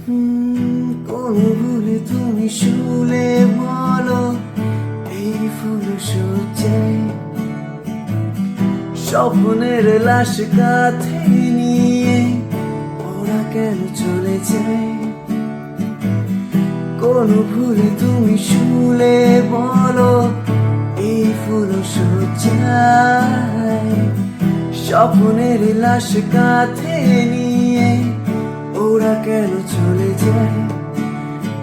কোন ভুলে তুমি শুলে বলো এই ফুল সজ্জায় স্বপ্নের লাশ কাঁধে নিয়ে ওরা কেন চলে যায়? কোন ভুলে তুমি শুলে বলো এই ফুল সজ্জায় স্বপ্নের লাশ কাঁধে নিয়ে ওরা কেন চলে যায়?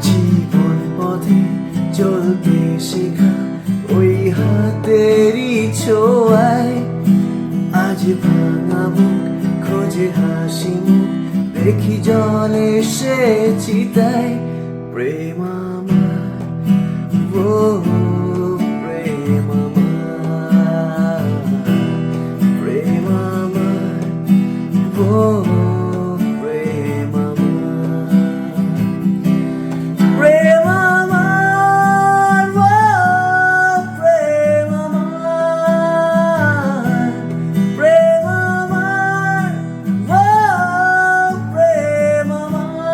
জীবন পথে চলতে শেখা ওই হাতেরই ছোঁয়ায় আজ ভাঙা বুক খোঁজে হাসি মুখ দেখি জলে সে চিতায় প্রেম আমার ও প্রেম আমার প্রেম আমার ও প্রেম আমার প্রেম আমার ও প্রেম আমার প্রেম আমার ও প্রেম আমার